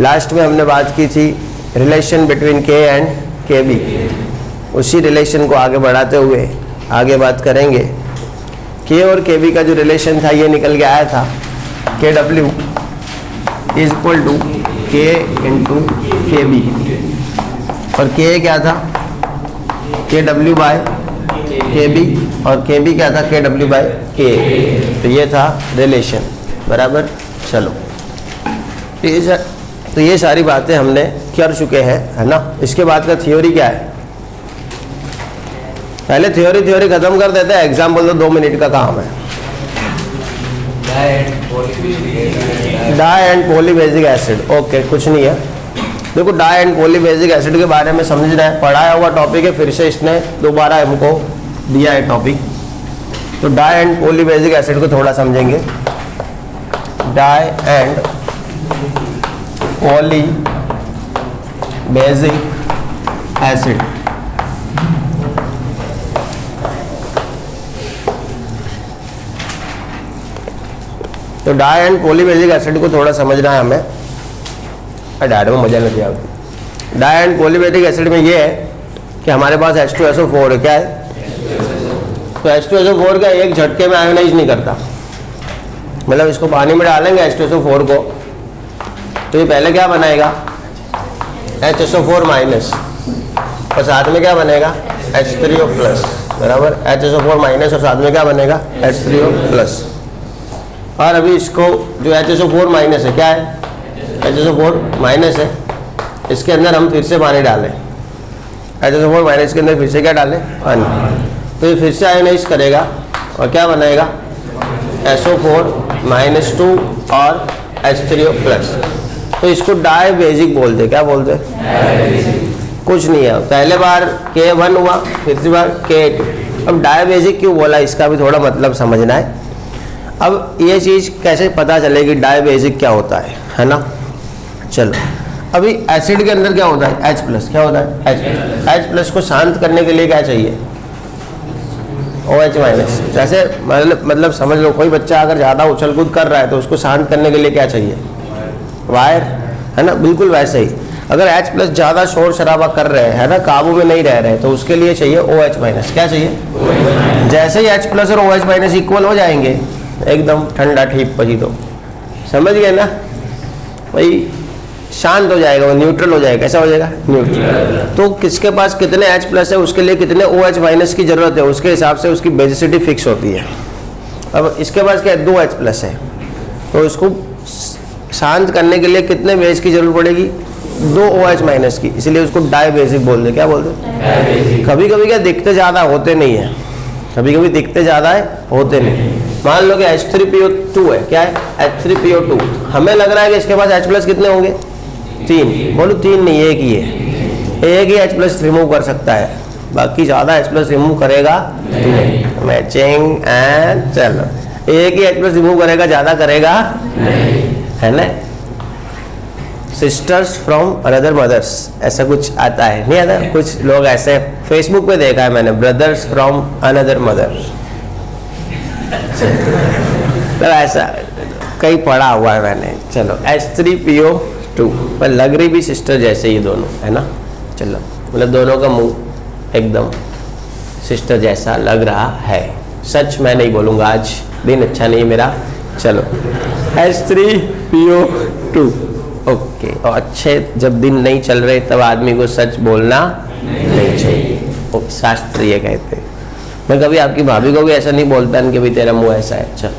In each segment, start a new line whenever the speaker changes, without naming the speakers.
Last में हमने बात की थी रिलेशन बिटवीन के एंड के बी। उसी रिलेशन को आगे बढ़ाते हुए आगे बात करेंगे। के और के बी का जो रिलेशन था ये निकल के आया था के डब्ल्यू इज इक्वल टू के इंटू के बी, और के क्या था के डब्ल्यू बाय के बी, और के बी क्या था के डब्ल्यू बाय के। तो ये था रिलेशन, बराबर। चलो तो ये सारी बातें हमने कर चुके हैं, है ना। इसके बाद का थ्योरी क्या है, पहले थ्योरी खत्म कर देते हैं, एग्जाम्पल तो 2 मिनट का काम है। डाई एंड पॉलीबेजिक एसिड, ओके कुछ नहीं है। देखो डाई एंड पॉलीबेजिक एसिड के बारे में समझना है, पढ़ाया हुआ टॉपिक है, फिर से इसने दोबारा हमको दिया है टॉपिक। तो डाई एंड पॉलीबेजिक एसिड को थोड़ा समझेंगे। डाई एंड पॉलीबेजिक एसिड, तो डाई एंड पॉलीबेजिक एसिड को थोड़ा समझना है हमें। डायट में मजा नहीं आती। डाई एंड पॉलीबेजिक एसिड में ये है कि हमारे पास H2SO4 क्या है, तो H2SO4 का एक झटके में आयोनाइज नहीं करता। मतलब इसको पानी में डालेंगे H2SO4 को, तो ये पहले क्या बनेगा HSO4 माइनस, और साथ में क्या बनेगा H3O प्लस, बराबर। HSO4 माइनस और साथ में क्या बनेगा H3O प्लस। और अभी इसको जो HSO4 माइनस है क्या है, HSO4 माइनस है, इसके अंदर हम फिर से पानी डालें। HSO4 माइनस के अंदर फिर से क्या डालें, पानी। तो ये फिर से आयोनाइज करेगा और क्या बनाएगा SO4-2 और H3O प्लस। तो इसको डाई बेसिक बोलते, क्या बोलते, कुछ नहीं है। पहले बार K1 हुआ, फिर से बार K2। अब डाई बेसिक क्यों बोला, इसका भी थोड़ा मतलब समझना है। अब ये चीज़ कैसे पता चलेगी डाई बेसिक क्या होता है ना। चलो अभी एसिड के अंदर क्या होता है H प्लस, क्या होता है H प्लस को शांत करने के लिए क्या चाहिए OH माइनस। जैसे मतलब समझ लो कोई बच्चा अगर ज़्यादा उछल कूद कर रहा है तो उसको शांत करने के लिए क्या चाहिए, वायर, है ना। बिल्कुल वैसे ही अगर H प्लस ज़्यादा शोर शराबा कर रहे हैं, है ना, काबू में नहीं रह रहे, तो उसके लिए चाहिए OH माइनस। क्या चाहिए, जैसे ही H प्लस और OH माइनस इक्वल हो जाएंगे एकदम ठंडा ठीक पची, तो समझ गए ना भाई, शांत हो जाएगा, वो न्यूट्रल हो जाएगा। कैसा हो जाएगा, न्यूट्रल। तो किसके पास कितने H प्लस है उसके लिए कितने OH माइनस की जरूरत है, उसके हिसाब से उसकी बेसिसिटी फिक्स होती है। अब इसके पास क्या है 2 H प्लस है, तो इसको शांत करने के लिए कितने बेस की जरूरत पड़ेगी, 2 OH माइनस की, इसलिए उसको डाई बेसिक बोलते। क्या बोलते, कभी कभी क्या दिखते ज़्यादा होते नहीं है, कभी कभी दिखते ज़्यादा है होते नहीं। मान लो कि H3PO2 है, क्या है H3PO2, हमें लग रहा है कि इसके पास H प्लस कितने होंगे 3, बोलो 3 नहीं, एक ही है, एक ही H प्लस रिमूव कर सकता है, बाकी ज़्यादा H प्लस रिमूव करेगा नहीं। मैचिंग एंड चलो, एक ही H प्लस रिमूव करेगा, ज़्यादा करेगा नहीं, है ना। सिस्टर्स फ्रॉम अनदर मदर्स ऐसा कुछ आता है, नहीं आता, कुछ लोग ऐसे फेसबुक पे देखा है मैंने, ब्रदर्स फ्रॉम अनदर मदर, तो ऐसा कहीं पढ़ा हुआ है मैंने। चलो H3PO2 पर लग रही भी सिस्टर जैसे ये दोनों, है ना। चलो मतलब दोनों का मुंह एकदम सिस्टर जैसा लग रहा है। सच मैं नहीं बोलूँगा, आज दिन अच्छा नहीं मेरा। चलो H3PO2, ओके। और अच्छे जब दिन नहीं चल रहे तब आदमी को सच बोलना नहीं चाहिए, शास्त्र ये कहते हैं। मैं कभी आपकी भाभी को भी ऐसा नहीं बोलता कि भाई तेरा मुंह ऐसा है, अच्छा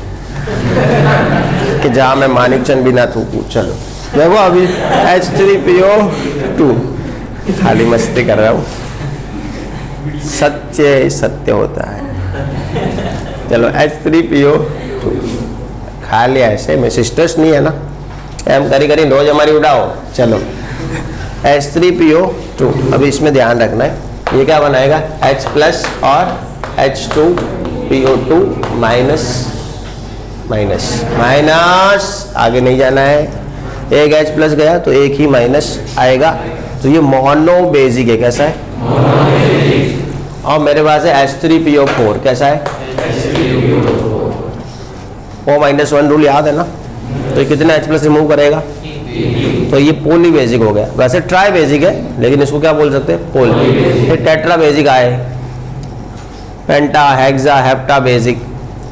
कि जहाँ मैं मानिकचंद भी ना थूकूं। चलो देखो अभी H3PO2 खाली मस्ती कर रहा हूँ, सत्य सत्य होता है। चलो H3PO2 खाली ऐसे में, सिस्टर्स नहीं है ना, हम करी करी रोज हमारी उड़ाओ। चलो H3PO2, अभी इसमें ध्यान रखना है, ये क्या बनाएगा H प्लस और H2PO2 माइनस माइनस माइनस, आगे नहीं जाना है, एक H प्लस गया तो एक ही माइनस आएगा, तो ये मोनो बेसिक है। कैसा है, और मेरे पास है H3PO4, कैसा है O-1 रूल याद है ना, तो ये कितने H प्लस रिमूव करेगा, तो ये पोली बेसिक हो गया। वैसे ट्राई बेसिक है लेकिन इसको क्या बोल सकते हैं, पोली। ये टेट्रा बेसिक आए, पेंटा, हेक्सा, हेप्टा बेसिक।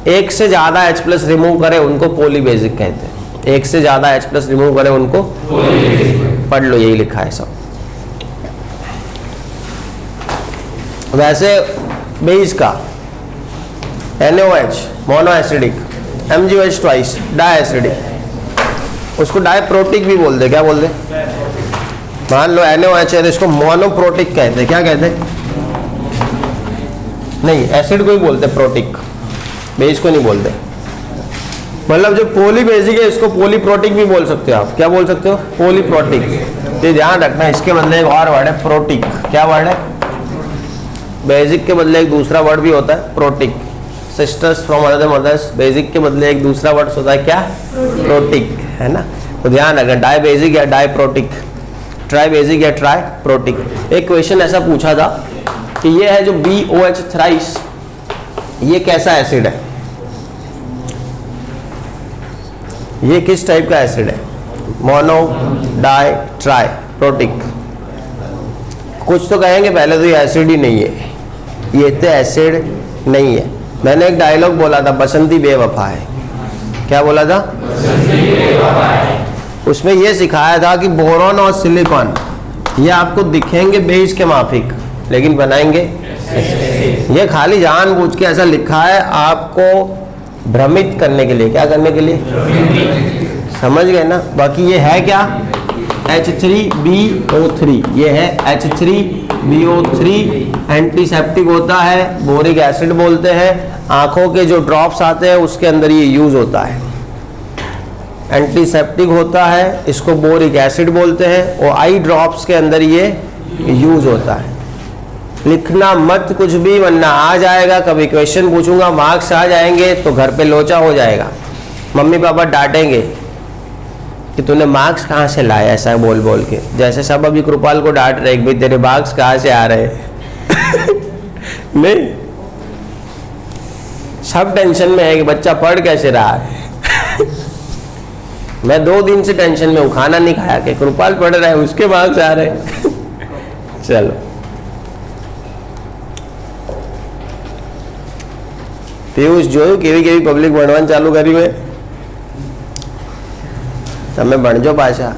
एक से ज्यादा H प्लस रिमूव करे उनको पोली बेसिक कहते हैं। एक से ज्यादा H प्लस रिमूव करे उनको पढ़ लो, यही लिखा है सब। वैसे बेस का NaOH mono acidic, MgOH twice di acidic, उसको डाइप्रोटिक भी बोलते, क्या बोलते? मान लो NaOH है तो इसको मोनोप्रोटिक कहते हैं। क्या कहते हैं? नहीं, एसिड को ही बोलते प्रोटिक, बेस को नहीं बोलते। मतलब जो पोली बेसिक है इसको पोलीप्रोटिक भी बोल सकते हो आप। क्या बोल सकते हो? पोलीप्रोटिक। ये ध्यान रखना, इसके बदले एक और वर्ड है प्रोटिक। क्या वर्ड है? बेसिक के बदले एक दूसरा वर्ड भी होता है protic. Sisters from other mothers, basic के बदले एक दूसरा वर्ड होता है क्या? प्रोटिक, है ना? तो ध्यान रखना, डाई बेसिक या डाई प्रोटिक, ट्राई बेसिक या ट्राई प्रोटिक। एक क्वेश्चन ऐसा पूछा था कि ये है जो BOH थ्राइस, ये कैसा एसिड है? ये किस टाइप का एसिड है? Mono, di, tri, protic. कुछ तो कहेंगे पहले तो ये एसिड ही नहीं है, ये तो एसिड नहीं है। मैंने एक डायलॉग बोला था, बसंती बेवफा है। क्या बोला था? उसमें ये सिखाया था कि बोरॉन और सिलिकॉन ये आपको दिखेंगे बेस के माफिक लेकिन बनाएंगे। ये खाली जानबूझ के ऐसा लिखा है आपको भ्रमित करने के लिए। क्या करने के लिए? समझ गए ना? बाकी ये है क्या? H3BO3, ये है H3BO3, एंटीसेप्टिक होता है, बोरिक एसिड बोलते हैं। आंखों के जो ड्रॉप्स आते हैं उसके अंदर ये यूज होता है, एंटीसेप्टिक होता है, इसको बोरिक एसिड बोलते हैं। और आई ड्रॉप्स के अंदर ये यूज होता है। लिखना मत कुछ भी, वरना आ जाएगा, कभी क्वेश्चन पूछूंगा मार्क्स आ जाएंगे तो घर पे लोचा हो जाएगा, मम्मी पापा डांटेंगे कि तूने मार्क्स कहाँ से लाया, ऐसा बोल बोल के। जैसे सब अभी कृपाल को डांट रहे कि भाई तेरे मार्क्स कहाँ से आ रहे नहीं, सब टेंशन में है कि बच्चा पढ़ कैसे रहा है मैं 2 दिन से टेंशन में हूँ, खाना नहीं खाया कि कृपाल पढ़ रहा है उसके मार्क्स आ रहे चलो पीयूष જોયું કેવી કેવી પબ્લિક ભણવાનું ચાલુ કર્યું है, તમે ભણજો પાછા।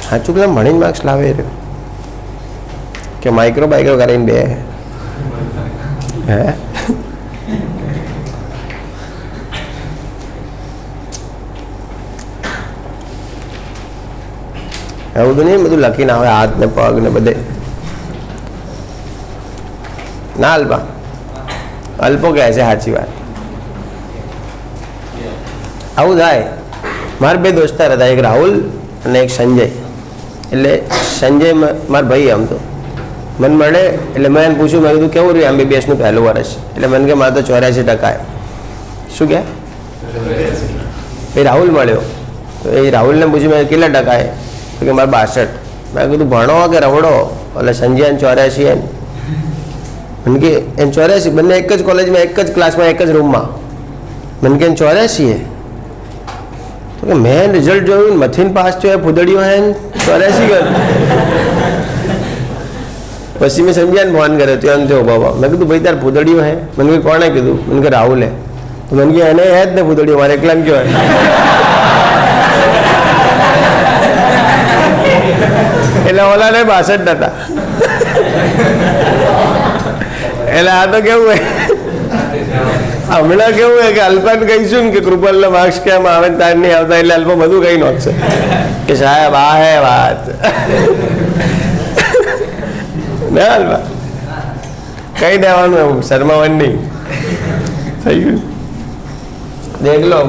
સાચું કેમ ભણીને માર્ક્સ લાવે રહ્યો કે માઇક્રો બાઇક્રો કરીને બે હે? એવું તો નહીં બધું લખીને આવે હાથ ને પગ ને બધે ના અલ્પા અલ્પો કહે છે સાચી વાત। આવું થાય। મારા 2 દોસ્તાર હતા, એક રાહુલ અને એક સંજય। એટલે સંજય મારા ભાઈ આમ તો મને મળે એટલે મેં એને પૂછ્યું, મેં કીધું કેવું રહ્યું MBBS નું પહેલું વર્ષ? એટલે મને કે મારે તો 84% શું કે? એ રાહુલ મળ્યો તો એ રાહુલને પૂછ્યું મેં કેટલા ટકા? તો કે મારે 62। મેં કીધું ભણો કે રવડો? એટલે સંજય 84 है। मन के 84 બંને એક જ કોલેજમાં એક જ ક્લાસમાં એક જ રૂમમાં। मन के 84 है તો કે મેં રિઝલ્ટ જોયું મથીન પાસ થયો ફૂદડીઓ હે 84 કર। પછી મેં સંજયને ફોન કર્યો ત્યાં થયો બાબા। મેં કીધું ભાઈ તાર ફૂદડીઓ હે? મને કે કોણે કીધું? મને કે રાહુલ હે। તો મને કે એને હે જ ને ફૂદડીઓ, મારે એકલાને કયો હે? એટલે ઓલાને 62 હતા। એટલે આ તો કેવું હે, હમણાં કેવું હે કે અલ્પાને કહીશું ને કે કૃપાલના માર્ક્સ કેમ આવે તાર નહીં આવતા, એટલે અલ્પા બધું કઈ નોખશે કે સાહેબ આ હે વાત ના અલ્પા કઈ દેવાનું, એવું શર્માવાનું નહીં। થઈ ગયું, દેખ લો।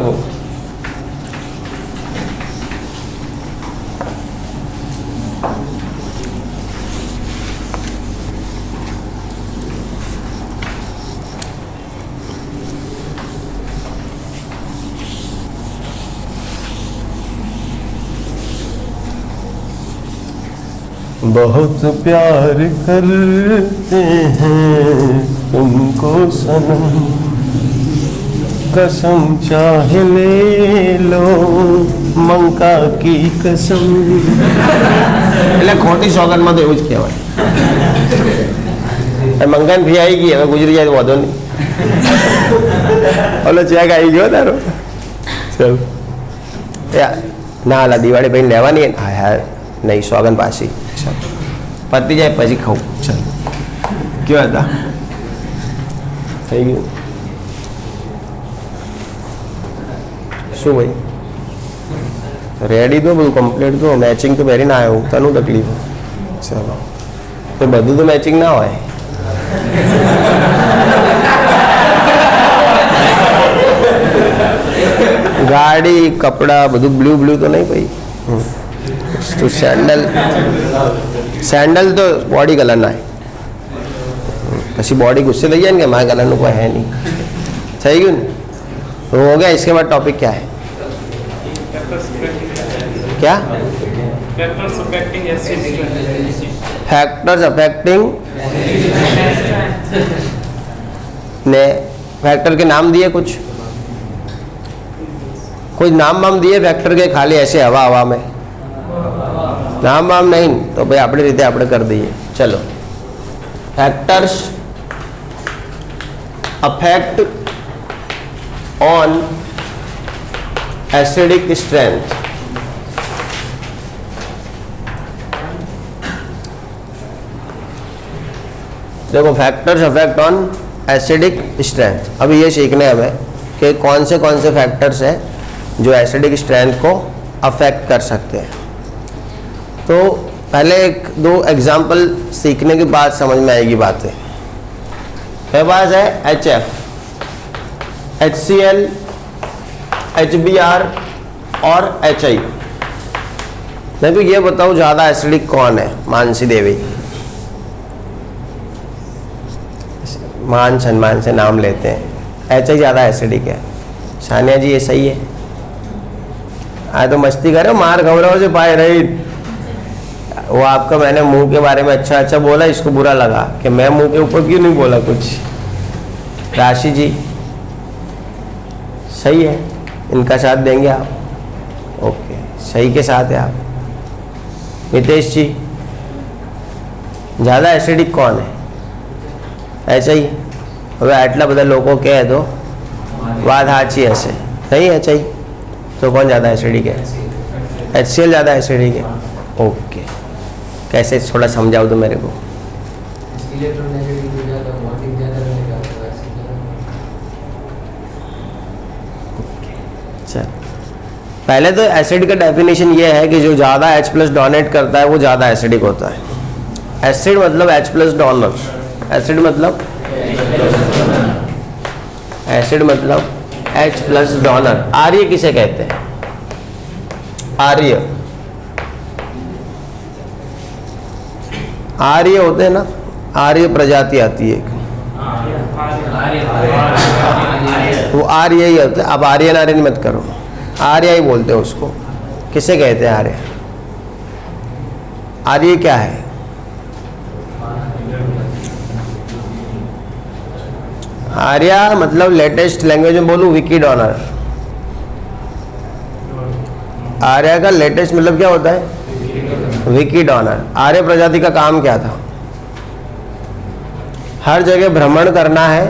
बहुत प्यार करते हैं तुमको सनम, कसम चाहे ले लो મંકા की कसम એટલે ખોટી સોગંદમાં તો એવું જ કહેવાય. મંગાની ફી આવી ગઈ, હવે ગુજરી જાય તો વાંધો નહીં. ઓલો ચેક આવી ગયો તારો. ચાલ ના અલા દિવાળી ભાઈ લેવાની હા હા નહીં સોગંદ પાછી પતી જાય પછી ખાવું. ચાલ કેવા હતા થઈ ગયું શું ભાઈ રેડી તો બધું કમ્પ્લીટ તો મેચિંગ તો પહેરીને આવ્યો તનું તકલીફ. ચાલો તો બધું તો મેચિંગ ના હોય. ગાડી કપડા બધું બ્લુ બ્લુ તો નહીં ભાઈ. તો સેન્ડલ તો બોડી કલર ના પછી बॉडी गुस्से થઈ જાય ને કે મારા कलर કોઈ है नहीं. થઈ ગયું ને तो हो गया. इसके बाद टॉपिक क्या है? क्या फैक्टर्स अफेक्टिंग ने फैक्टर के नाम दिए कुछ नाम दिए फैक्टर के खाली ऐसे हवा हवा में नाम नहीं तो भाई अपनी रीते આપણે कर दिए. चलो factors affect on acidic strength. देखो factors affect on acidic strength. अभी ये सीखने हमें कि कौन से फैक्टर्स हैं जो एसिडिक स्ट्रेंथ को अफेक्ट कर सकते हैं. तो पहले एक दो एग्जाम्पल सीखने के बाद समझ में आएगी बातें. मेरे पास है HF, HCl, HBr और HI. मैं तो ये बताऊँ ज़्यादा एसिडिक कौन है? मानसी देवी. मान सम्मान से नाम लेते हैं. HI ज़्यादा एसिडिक है. सानिया जी ये सही है? हाँ तो मस्ती करो मार खबरों से पाए रही. वो आपका मैंने मुंह के बारे में अच्छा बोला, इसको बुरा लगा कि मैं मुंह के ऊपर क्यों नहीं बोला कुछ. राशि जी सही है, इनका साथ देंगे आप? ओके सही के साथ है आप. नितेश जी ज़्यादा एसिडिक कौन है? ऐसा ही. હવે આટલા બધા લોકો કહે તો વાત સાચી હશે. नहीं है चाहिए तो कौन ज़्यादा एसिडिक है? HCl ज़्यादा एसिडिक है. ओके कैसे थोड़ा समझाओ तो मेरे को. चल पहले तो एसिड का डेफिनेशन ये है कि जो ज़्यादा H+ डोनेट करता है वो ज़्यादा एसिडिक होता है. एसिड मतलब H+ डोनर. एसिड मतलब H+ डोनर. आर्य किसे कहते हैं? आर्य होते हैं ना. आर्य प्रजाति आती है वो आर्य ही होते हैं. अब आर्यन मत करो, आर्य ही बोलते हैं उसको. किसे कहते हैं आर्य? आर्य क्या है? आर्य मतलब लेटेस्ट लैंग्वेज में बोलूं विकी डोनर. आर्य का लेटेस्ट मतलब क्या होता है? विकी डोनर. आर्य प्रजाति का काम क्या था? हर जगह भ्रमण करना है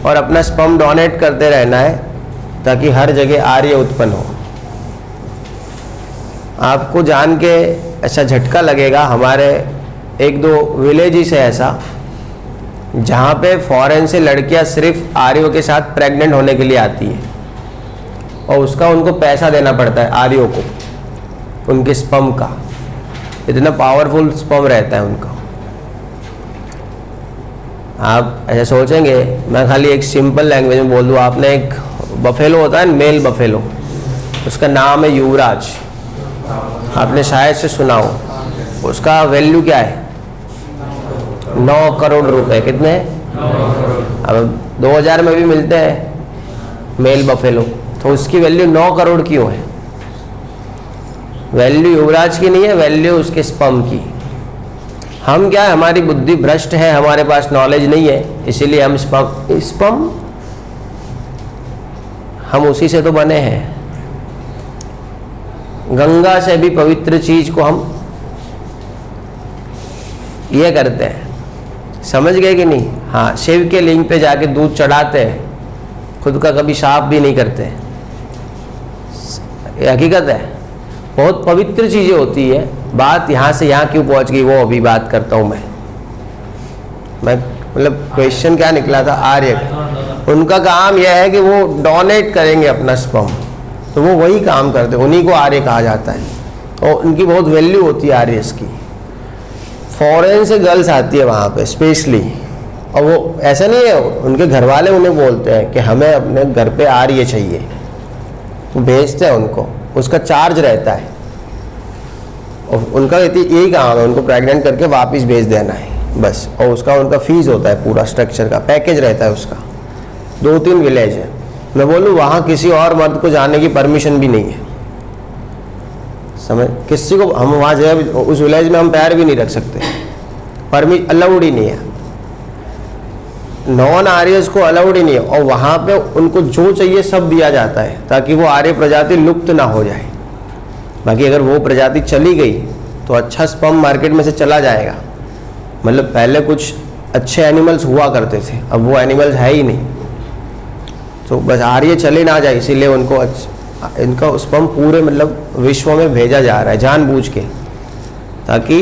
और अपना स्पर्म डोनेट करते रहना है ताकि हर जगह आर्य उत्पन्न हो. आपको जान के ऐसा झटका लगेगा, हमारे एक दो विलेजेस है ऐसा जहाँ पे फॉरेन से लड़कियाँ सिर्फ आर्यों के साथ प्रेग्नेंट होने के लिए आती है और उसका उनको पैसा देना पड़ता है आर्यों को, उनके स्पर्म का. इतना पावरफुल स्पर्म रहता है उनका. आप ऐसे सोचेंगे मैं खाली एक सिंपल लैंग्वेज में बोल दूँ. आपने एक बफेलो होता है मेल बफेलो, उसका नाम है युवराज. आपने शायद से सुना हो. उसका वैल्यू क्या है? 9 करोड़ रुपए. कितने? अब 2000 में भी मिलते हैं मेल बफेलो. तो उसकी वैल्यू 9 करोड़ क्यों है? वैल्यू युवराज की नहीं है, वैल्यू उसके स्पर्म की. हम क्या है, हमारी बुद्धि भ्रष्ट है, हमारे पास नॉलेज नहीं है, इसीलिए हम स्पर्म हम उसी से तो बने हैं। गंगा से भी पवित्र चीज को हम ये करते हैं, समझ गए कि नहीं? हाँ, शिव के लिंग पे जाके दूध चढ़ाते हैं, खुद का कभी साफ भी नहीं करते। ये हकीकत है, बहुत पवित्र चीजें होती है। बात यहाँ से यहाँ क्यों पहुँच गई वो अभी बात करता हूँ मैं मतलब क्वेश्चन क्या निकला था आर्य का, उनका काम यह है कि वो डोनेट करेंगे अपना स्पर्म, तो वो वही काम करते हैं, उन्हीं को आर्य कहा जाता है और उनकी बहुत वैल्यू होती है आर्यस की। फॉरेन से गर्ल्स आती है वहाँ पे स्पेशली, और वो ऐसा नहीं है, उनके घर वाले उन्हें बोलते हैं कि हमें अपने घर पे आर्य चाहिए, भेजते हैं उनको, उसका चार्ज रहता है और उनका यही काम है, उनको प्रेग्नेंट करके वापस भेज देना है बस। और उसका उनका फीस होता है, पूरा स्ट्रक्चर का पैकेज रहता है उसका। 2-3 विलेज है, मैं बोलूँ वहाँ किसी और मर्द को जाने की परमिशन भी नहीं है, समझ? किसी को हम वहाँ जाए, उस विलेज में हम पैर भी नहीं रख सकते, अलाउड ही नहीं है, नॉन आर्यस को अलाउड ही नहीं है। और वहाँ पे उनको जो चाहिए सब दिया जाता है ताकि वो आर्य प्रजाति लुप्त ना हो जाए। बाकी अगर वो प्रजाति चली गई तो अच्छा स्पर्म मार्केट में से चला जाएगा। मतलब पहले कुछ अच्छे एनिमल्स हुआ करते थे, अब वो एनिमल्स है ही नहीं, तो बस आर्य चले ना जाए, इसीलिए उनको इनका स्पर्म पूरे मतलब विश्व में भेजा जा रहा है जानबूझ के, ताकि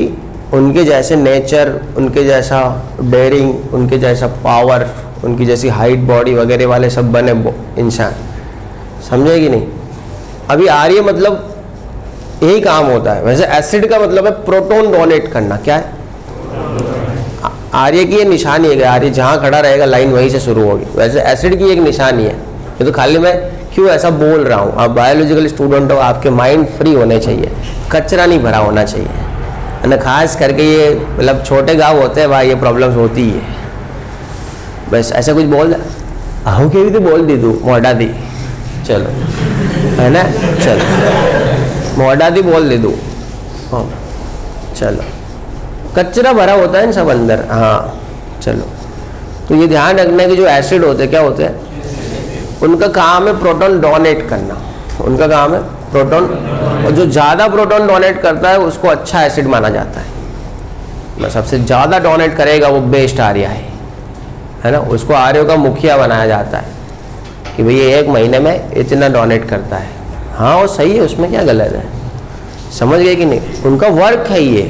उनके जैसे नेचर, उनके जैसा डेयरिंग, उनके जैसा पावर, उनकी जैसी हाइट, बॉडी वगैरह वाले सब बने इंसान, समझे कि नहीं? अभी आर्य मतलब यही काम होता है। वैसे एसिड का मतलब है प्रोटॉन डोनेट करना। क्या है आर्य की? ये निशानी है कि आर्य जहाँ खड़ा रहेगा लाइन वहीं से शुरू होगी। वैसे एसिड की एक निशानी है। ये तो खाली मैं क्यों ऐसा बोल रहा हूँ, आप बायोलॉजिकल स्टूडेंट हो, आपके माइंड फ्री होने चाहिए, कचरा नहीं भरा होना चाहिए ना। खास करके ये मतलब छोटे गाँव होते हैं भाई, ये प्रॉब्लम्स होती है। बस ऐसा कुछ बोल आहू के भी तो बोल दी तू, मोटा दी, चलो है ना, चलो मोटा दी बोल दे दू, हाँ चलो, कचरा भरा होता है इन सब अंदर। हाँ चलो, तो ये ध्यान रखना कि जो एसिड होते हैं क्या होते हैं, उनका काम है प्रोटॉन डोनेट करना, उनका काम है प्रोटॉन, और जो ज़्यादा प्रोटॉन डोनेट करता है उसको अच्छा एसिड माना जाता है। सबसे ज़्यादा डोनेट करेगा वो बेस्ट आर्य है ना, उसको आर्यों का मुखिया बनाया जाता है कि भाई ये 1 महीने में इतना डोनेट करता है। हाँ वो सही है, उसमें क्या गलत है, समझ गए कि नहीं? उनका वर्क है ये।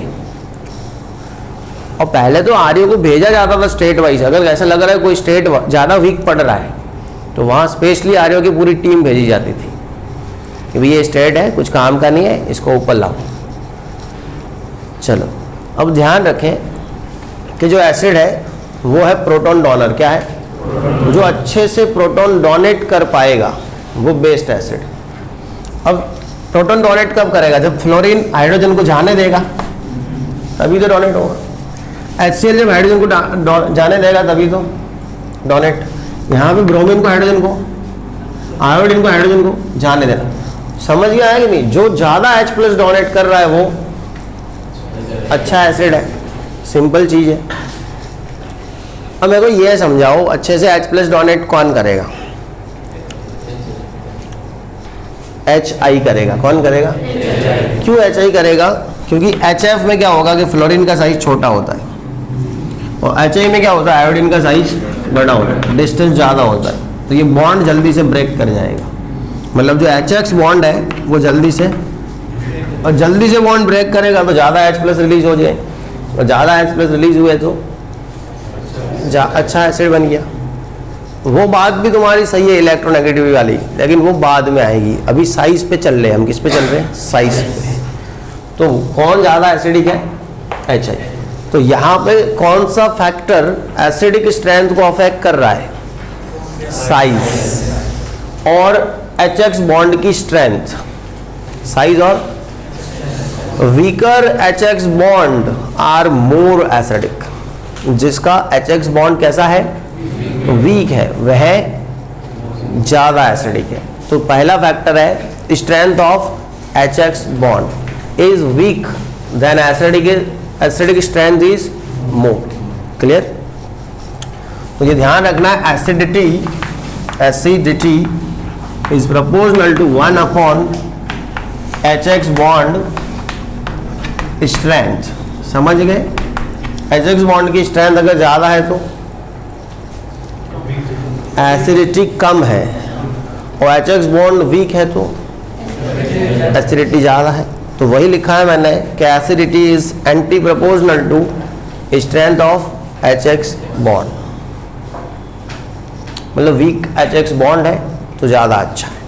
और पहले तो आर्यों को भेजा जाता था स्टेट वाइज, अगर ऐसा लग रहा है कोई स्टेट ज़्यादा वीक पड़ रहा है तो वहाँ स्पेशली आर्यों की पूरी टीम भेजी जाती थी कि भाई ये स्टेट है, कुछ काम का नहीं है, इसको ऊपर लाओ। चलो अब ध्यान रखें कि जो एसिड है वो है प्रोटॉन डोनर। क्या है? जो अच्छे से प्रोटॉन डोनेट कर पाएगा वो बेस्ट एसिड। अब प्रोटॉन डोनेट कब करेगा? जब फ्लोरीन हाइड्रोजन को जाने देगा तभी तो डोनेट होगा। HCl जब हाइड्रोजन को जाने देगा तभी तो डोनेट। यहाँ पे ब्रोमीन को हाइड्रोजन को, आयोडीन को हाइड्रोजन को जाने देना। समझ गया है कि नहीं? जो ज़्यादा H+ डोनेट कर रहा है वो अच्छा एसिड है, सिंपल चीज़ है। अब मेरे को ये समझाओ अच्छे से H+ डोनेट कौन करेगा? HI करेगा। कौन करेगा? क्यों HI करेगा? क्योंकि HF में क्या होगा कि फ्लोरीन का साइज छोटा होता है और HI में क्या होता है, आयोडीन का साइज बड़ा होता है, डिस्टेंस ज़्यादा होता है, तो ये बॉन्ड जल्दी से ब्रेक कर जाएगा। मतलब जो HX बॉन्ड है वो जल्दी से, और जल्दी से बॉन्ड ब्रेक करेगा तो ज़्यादा H+ रिलीज हो जाए, और ज़्यादा H+ रिलीज हुए तो अच्छा एसिड बन गया। वो बात भी तुम्हारी सही है इलेक्ट्रोनेगेटिविटी वाली, लेकिन वो बाद में आएगी। अभी साइज पे चल रहे हैं हम। किस पे चल रहे हैं? साइज पे। तो कौन ज़्यादा एसिडिक है? HI। तो यहाँ पे कौन सा फैक्टर एसिडिक स्ट्रेंथ को अफेक्ट कर रहा है? साइज और HX बॉन्ड की स्ट्रेंथ। साइज और weaker HX bond are more acidic. जिसका HX बॉन्ड कैसा है? वीक है, वह ज़्यादा एसिडिक है। तो पहला फैक्टर है strength of HX bond is weak then acidic strength is more. Clear? तो ये ध्यान रखना है, acidity is proportional to 1 upon HX bond strength. समझ गए? HX बॉन्ड की स्ट्रेंथ अगर ज़्यादा है तो एसिडिटी कम है, और HX बॉन्ड वीक है तो एसिडिटी ज़्यादा है। तो वही लिखा है मैंने कि acidity is anti proportional to strength of HX bond, मतलब वीक HX बॉन्ड है तो ज़्यादा अच्छा है।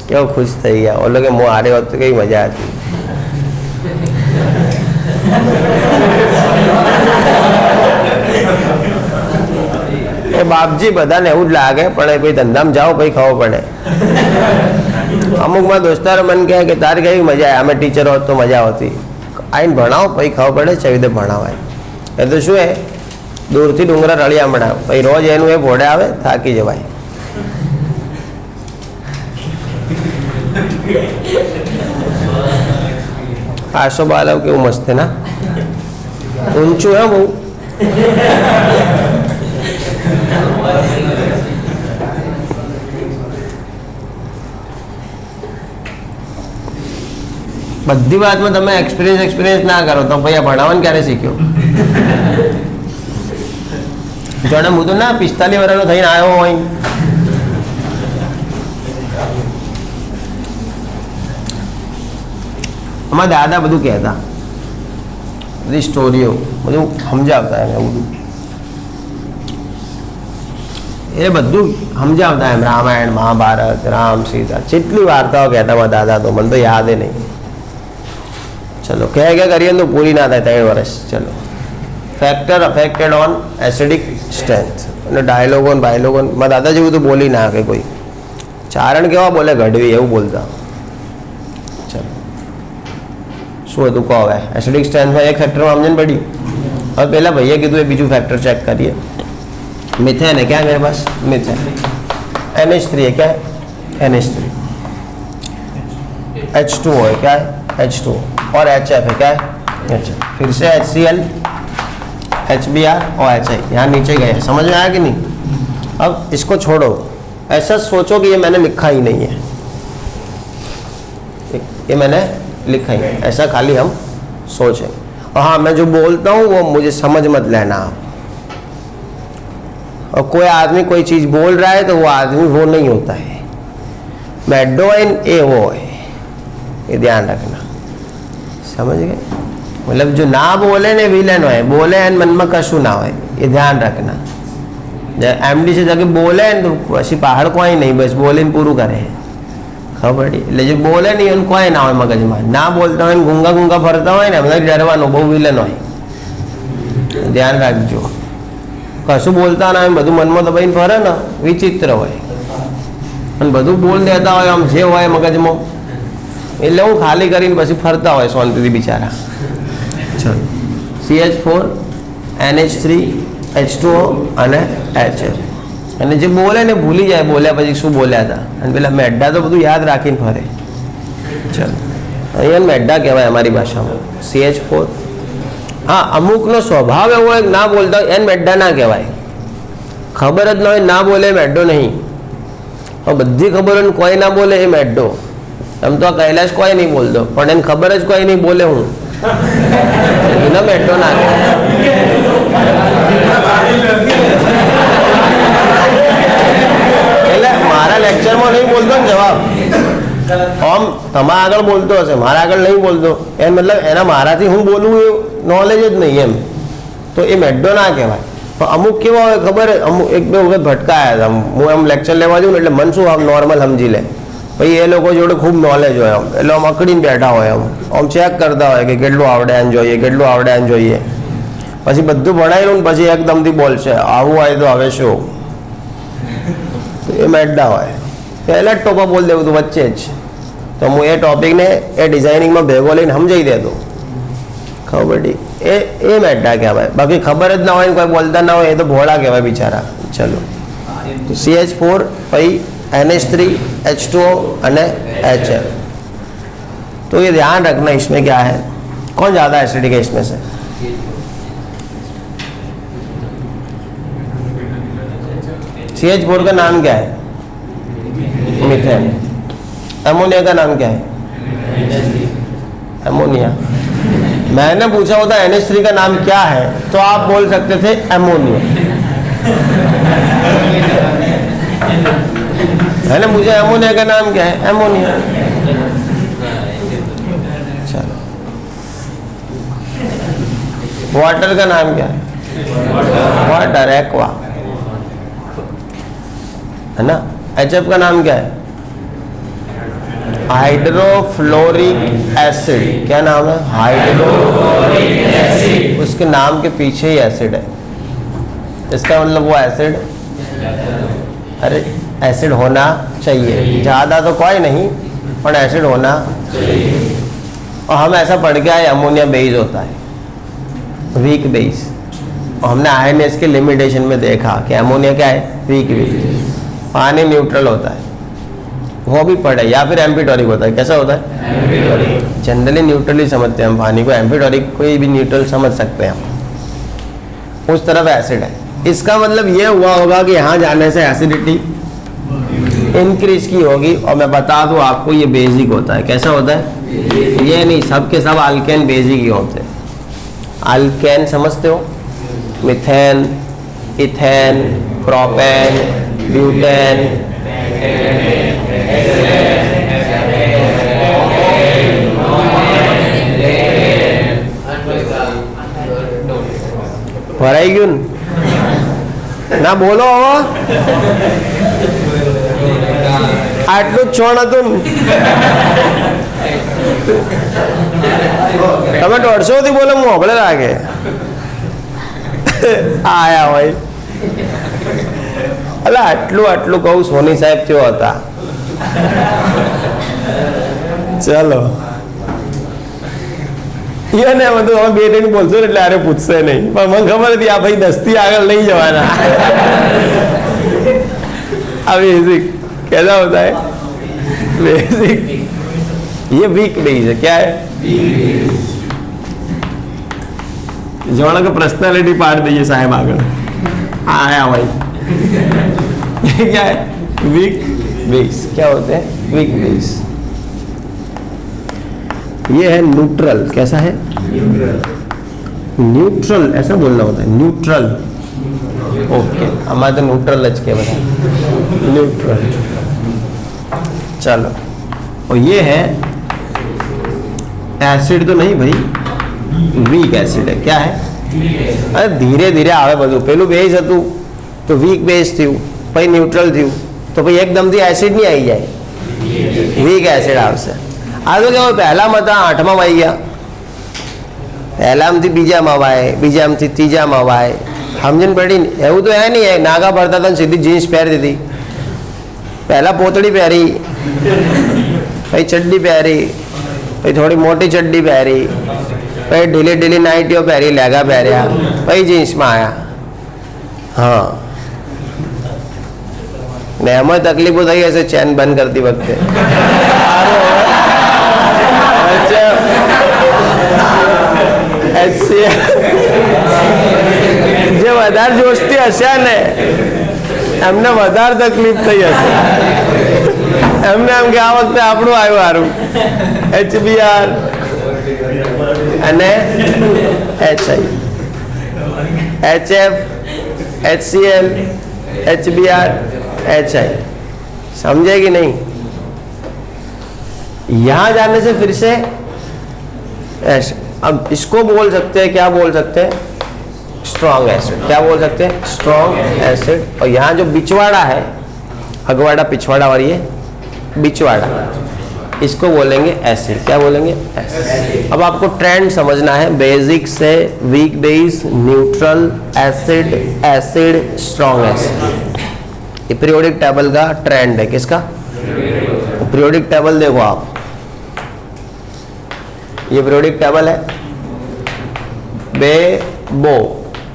क्यों खुश થઈ ગયા? वो लोग मुँह आ रहे होते कई मजा आती। એ બાપજી બધાને એવું જ લાગે, પણ કોઈ ધંધામાં જાઓ પછી ખબર પડે। અમુકમાં દોસ્તારો મને કહે કે તારે કેવી મજા આવે, અમે ટીચર હોત તો મજા આવતી। આઈને ભણાવો પછી ખબર પડે છે રીતે ભણાવાય। એ તો શું હે, દૂરથી ડુંગરા રળિયા મળાવ, પછી રોજ એનું એ ભોડે આવે, થાકી જવાય। आशो बालव केवं मस्त है ना, ऊंचू है वो। बधी बात में तमे एक्सपीरियंस ना करो तो भाई भणावन क्यारे सीख्यो? जाने हूँ तो ना 45 वर्षनो थईने आव्यो होय, हमारा दादा बधु कहता, बधी स्टोरीओ बधु समझावता है, ये बधु समझावता है। रामायण महाभारत राम सीता जेटली वार्ताओं कहता मारा दादा, तो मन तो याद ही नहीं। चलो कह क्या करिए तो पूरी ना थाय 3 वर्ष। चलो factor affected on acidic strength, डायलॉगोन बायलॉगोन मारा दादा जेवुं तो बोली ना के कोई चारण केवा बोले गढ़वी एवं बोलता। चलो શું હતું કહો? હવે એસિડિક સ્ટ્રેન્થમાં એક ફેક્ટર સમજણ પડી। હવે પહેલાં ભાઈએ કીધું એ બીજું ફેક્ટર ચેક કરીએ। मिथेन है क्या मेरे पास? मिथेन। NH3 है क्या? NH3। H2O है क्या है? H2O। और HF है क्या है? HF। फिर से HCl, HBr और HI यहाँ नीचे गए। समझ में आया कि नहीं? अब इसको छोड़ो, ऐसा सोचो कि ये मैंने लिखा ही नहीं है, ये मैंने लिखा ही है, ऐसा खाली हम सोचें। और हाँ, मैं जो बोलता हूँ वो मुझे समझ मत लेना आप। और कोई आदमी कोई चीज़ बोल रहा है तो वो आदमी वो नहीं होता है, मेडोइन ए वो है, ये ध्यान रखना। समझ गए? मतलब जो ना बोले ने विलन है, बोले एन मन में कशु ना हो, ये ध्यान रखना। एमडी से जाके बोले तो पी पहाड़ कोई नहीं, बस बोले पूरू करे, खबर पड़ी। એટલે જે બોલે નહીં એનું કોઈ ના હોય મગજમાં, ના બોલતા હોય ગુંગા ગુંગા ફરતા હોય ને એમને ડરવાનું, બહુ વિલન હોય, ધ્યાન રાખજો। કશું બોલતા ના હોય, બધું મનમાં દબાઈને ફરે ને, વિચિત્ર હોય અને બધું બોલ દેતા હોય આમ જે હોય મગજમાં, એટલે હું ખાલી કરીને પછી ફરતા હોય શાંતિથી બિચારા। ચલો CH4 NH3 H2O અને HF। અને જે બોલે ને ભૂલી જાય, બોલ્યા પછી શું બોલ્યા હતા, અને પેલા મેડા તો બધું યાદ રાખીને ફરે। ચલો અહીંયા મેડા કહેવાય અમારી ભાષામાં, CH4। हाँ, अमुकનો स्वभाव एवो है ना बोलता एन मेड्डा ना कहवाय, खबर ज न होय ना बोले मेड्डो नहीं, और बधी खबर होय कोई ना बोले ए मेड्डो। एम तो कैलाश कोई नहीं बोलतो, पण एने खबर ज कोई नहीं बोले हूँ एने मेड्डो ना कहेवाय। એટલે મારા લેક્ચરમાં નહીં બોલતો ને જવાબ, આમ તમારા આગળ બોલતો હશે, મારા આગળ નહીં બોલતો, એમ મતલબ એના મારાથી હું બોલું એ નોલેજ જ નહીં એમ, તો એ મેડો ના કહેવાય। પણ અમુક કેવા હોય ખબર, અમુક એક બે વખત ભટકાયા હતા, હું એમ લેક્ચર લેવા જાઉં ને એટલે મન શું આમ નોર્મલ સમજી લે, પછી એ લોકો જોડે ખૂબ નોલેજ હોય આમ, એટલે આમ અકડીને બેઠા હોય, આમ ચેક કરતા હોય કે કેટલું આવડે આને જોઈએ, કેટલું આવડે આને જોઈએ, પછી બધું ભણાયેલું ને પછી એકદમથી બોલશે આવું હોય તો હવે શું, એ મેડા હોય, પહેલાં જ ટોપા બોલ દેવું હતું વચ્ચે જ, તો तो હું એ ટોપિકને એ ડિઝાઇનિંગમાં ભેગો લઈને સમજાવી દેતો, ખબર પડી? એ મેટા કહેવાય. બાકી ખબર જ ના હોય ને કોઈ બોલતા ના હોય એ તો ભોળા કહેવાય બિચારા. ચલો, तो CH4 પછી NH3 H2O અને HF. तो ये ध्यान रखना इसमें क्या है, कौन ज़्यादा एसिडिक है इसमें से? CH4 का नाम क्या है? मीथेन. एमोनिया का नाम क्या है? एमोनिया. मैंने पूछा होता NH3 का नाम क्या है तो आप बोल सकते थे एमोनिया. मैंने पूछा एमोनिया का नाम क्या है? एमोनिया. चलो, वाटर का नाम क्या है? वाटर, एक्वा, है ना. HF का नाम क्या है? Hydrofluoric acid. क्या नाम है? Hydrofluoric acid. उसके नाम के पीछे ही एसिड है. इसका मतलब वो एसिड, अरे एसिड होना चाहिए, ज़्यादा तो कोई नहीं पर एसिड होना चाहिए. और हम ऐसा पढ़ के आए अमोनिया बेस होता है, वीक बेस. और हमने आयनएस के लिमिटेशन में देखा कि अमोनिया क्या है? Weak base. पानी न्यूट्रल होता है, वो भी पढ़े. या फिर एम्फीटोरिक होता है. कैसा होता है? जनरली न्यूट्रल ही समझते हैं हम पानी को. एम्फीटोरिक कोई भी न्यूट्रल समझ सकते हैं हम. उस तरफ एसिड है. इसका मतलब ये हुआ होगा कि यहाँ जाने से एसिडिटी इंक्रीज की होगी. और मैं बता दूँ आपको, ये बेसिक होता है. कैसा होता है? ये नहीं, सब के सब अल्केन बेसिक ही होते हैं. अल्केन समझते हो? मिथेन, इथेन, प्रोपेन, ब्यूटेन, ભરાઈ ગયું ના? બોલો હવે, આટલું જ છોણ હતું ને? તમે 150 થી બોલો, મોકલે લાગે આયા હોય. એટલે આટલું આટલું કહું, સોની સાહેબ કેવો હતા. ચલો, એને બધું હવે 2-3 બોલશો ને એટલે આરે પૂછશે નહીં. પણ મને ખબર હતી આ ભાઈ 10 થી આગળ નહીં જવાના. આ बेसिक कैसा होता है? बेसिक. ये वीक बेस है. क्या है? जोड़ा का पर्सनालिटी पार्ट दीजिए साहब आगे. आया भाई. ये क्या है? Weak base. क्या होते हैं? Weak base. ये है न्यूट्रल. कैसा है? न्यूट्रल. ऐसा बोलना होता है, न्यूट्रल. ओके, हमारे तो न्यूट्रल लच के बता. न्यूट्रल. चलो, और ये है एसिड तो नहीं भाई, वीक एसिड है. क्या है? अरे धीरे धीरे आवे બધું. પેલું બેઝ હતું તો વીક બેઝ થયું, પછી ન્યુટ્રલ થયું, તો પછી એકદમથી એસિડ નહીં આવી જાય, વીક એસિડ આવશે. આ તો કેવું, પહેલામાં હતા 8માં આવી ગયા, પહેલામાંથી બીજામાં વાય, બીજામાંથી ત્રીજામાં વાય. સમજણ પડી ને? એવું તો હે નહીં. નાગા ભરતા હતા સીધી જીન્સ પહેરી દીધી, પહેલાં પોતળી પહેરી, પછી ચડ્ડી પહેરી, પછી થોડી મોટી ચડ્ડી પહેરી, પછી ઢીલી ઢીલી નાઇટીઓ પહેરી, લેગા પહેર્યા, પછી જીન્સમાં આવ્યા. હા, ને એમાં તકલીફો થઈ હશે ચેન બંધ કરતી વખતે. જે વધારે જોશતી હશે ને એમને વધારે તકલીફ થઈ હશે. એમને એમ કે આ વખતે આપણું આવ્યું સારું. HBr અને HI, HF, HCl, HBr, HI. समझे कि नहीं? यहां जाने से फिर से ऐसे. अब इसको बोल सकते हैं, क्या बोल सकते हैं? Strong acid. क्या बोल सकते हैं? Strong acid. और यहाँ जो बिचवाड़ा है, अगवाड़ा पिछवाड़ा और ये बिचवाड़ा, इसको बोलेंगे एसिड. क्या बोलेंगे? एसिड. अब आपको ट्रेंड समझना है, बेसिक से weak base, neutral, acid, acid, strong acid. ये पीरियोडिक टेबल का ट्रेंड है. किसका? पीरियोडिक टेबल देखो आप, ये पीरियोडिक टेबल है। बे बो